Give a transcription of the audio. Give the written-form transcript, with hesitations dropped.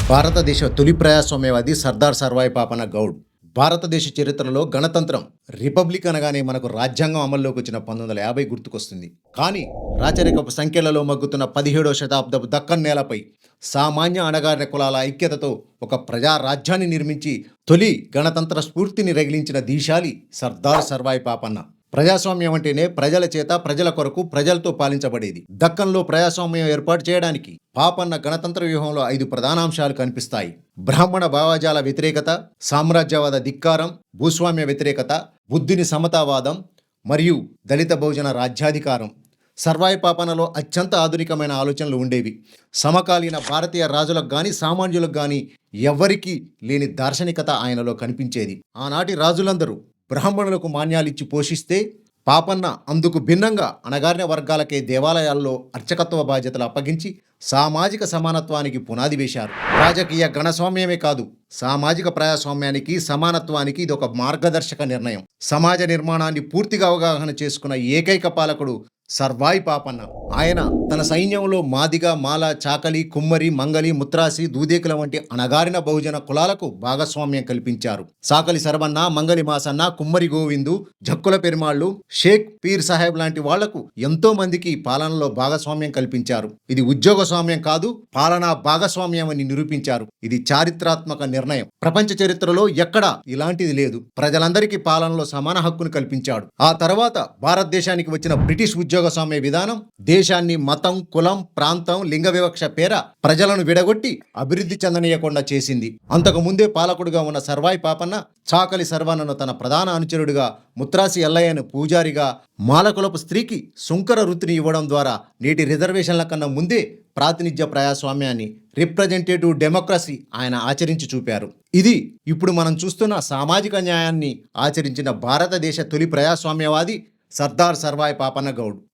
భారతదేశ తొలి ప్రజాస్వామ్యవాది సర్దార్ సర్వాయి పాపన్న గౌడ్. భారతదేశ చరిత్రలో గణతంత్రం, రిపబ్లిక్ అనగానే మనకు రాజ్యాంగం అమల్లోకి వచ్చిన 1950 గుర్తుకొస్తుంది. కానీ రాచరికపు సంఖ్యలలో మగ్గుతున్న 17వ శతాబ్దపు దక్కన్ నేలపై సామాన్య అణగారిన కులాల ఐక్యతతో ఒక ప్రజా రాజ్యాన్ని నిర్మించి తొలి గణతంత్ర స్ఫూర్తిని రగిలించిన దీశాలి సర్దార్ సర్వాయి పాపన్న. ప్రజాస్వామ్యం అంటేనే ప్రజల చేత, ప్రజల కొరకు, ప్రజలతో పాలించబడేది. దక్కన్లో ప్రజాస్వామ్యం ఏర్పాటు చేయడానికి పాపన్న గణతంత్ర వ్యూహంలో 5 ప్రధాన అంశాలు కనిపిస్తాయి. బ్రాహ్మణ భావజాల వ్యతిరేకత, సామ్రాజ్యవాద ధిక్కారం, భూస్వామ్య వ్యతిరేకత, బుద్ధుని సమతావాదం మరియు దళిత బహుజన రాజ్యాధికారం. సర్వాయి పాపన్నలో అత్యంత ఆధునికమైన ఆలోచనలు ఉండేవి. సమకాలీన భారతీయ రాజులకు కానీ, సామాన్యులకు కానీ ఎవ్వరికీ లేని దార్శనికత ఆయనలో కనిపించేది. ఆనాటి రాజులందరూ బ్రాహ్మణులకు మాన్యాలిచ్చి పోషిస్తే పాపన్న అందుకు భిన్నంగా అణగారిన వర్గాలకే దేవాలయాల్లో అర్చకత్వ బాధ్యతలు అప్పగించి సామాజిక సమానత్వానికి పునాది వేశారు. రాజకీయ గణస్వామ్యమే కాదు, సామాజిక ప్రజాస్వామ్యానికి, సమానత్వానికి ఇది ఒక మార్గదర్శక నిర్ణయం. సమాజ నిర్మాణాన్ని పూర్తిగా అవగాహన చేసుకున్న ఏకైక పాలకుడు సర్వాయి పాపన్న. ఆయన తన సైన్యంలో మాదిగ, మాల, చాకలి, కుమ్మరి, మంగలి, ముత్రాసి, దూదేకుల వంటి అణగారిన బహుజన కులాలకు భాగస్వామ్యం కల్పించారు. సాకలి సర్వన్న, మంగలి మాసన్న, కుమ్మరి గోవిందు, జక్కుల పెరుమాళ్ళు, షేక్ పీర్ సాహెబ్ లాంటి వాళ్లకు ఎంతో మందికి పాలనలో భాగస్వామ్యం కల్పించారు. ఇది ఉద్యోగ స్వామ్యం కాదు, పాలనా భాగస్వామ్యం అని నిరూపించారు. ఇది చారిత్రాత్మక నిర్ణయం. ప్రపంచ చరిత్రలో ఎక్కడా ఇలాంటిది లేదు. ప్రజలందరికీ పాలనలో సమాన హక్కును కల్పించాడు. ఆ తర్వాత భారతదేశానికి వచ్చిన బ్రిటిష్ ఉద్యోగస్వామ్య విధానం దేశాన్ని మతం, కులం, ప్రాంతం, లింగ వివక్ష పేర ప్రజలను విడగొట్టి అభివృద్ధి చెందనీయకుండా చేసింది. అంతకు ముందే పాలకుడుగా ఉన్న సర్వాయి పాపన్న చాకలి సర్వన్నను తన ప్రధాన అనుచరుడిగా, ముత్రాసి ఎల్లయ్యను పూజారిగా, మాలకులపు స్త్రీకి సుంకర వృత్తిని ఇవ్వడం ద్వారా నేటి రిజర్వేషన్ల కన్నా ముందే ప్రాతినిధ్య ప్రజాస్వామ్యాన్ని, రిప్రజెంటేటివ్ డెమోక్రసీ ఆయన ఆచరించి చూపారు. ఇది ఇప్పుడు మనం చూస్తున్న సామాజిక న్యాయాన్ని ఆచరించిన భారతదేశ తొలి ప్రజాస్వామ్యవాది సర్దార్ సర్వాయి పాపన్న గౌడ్.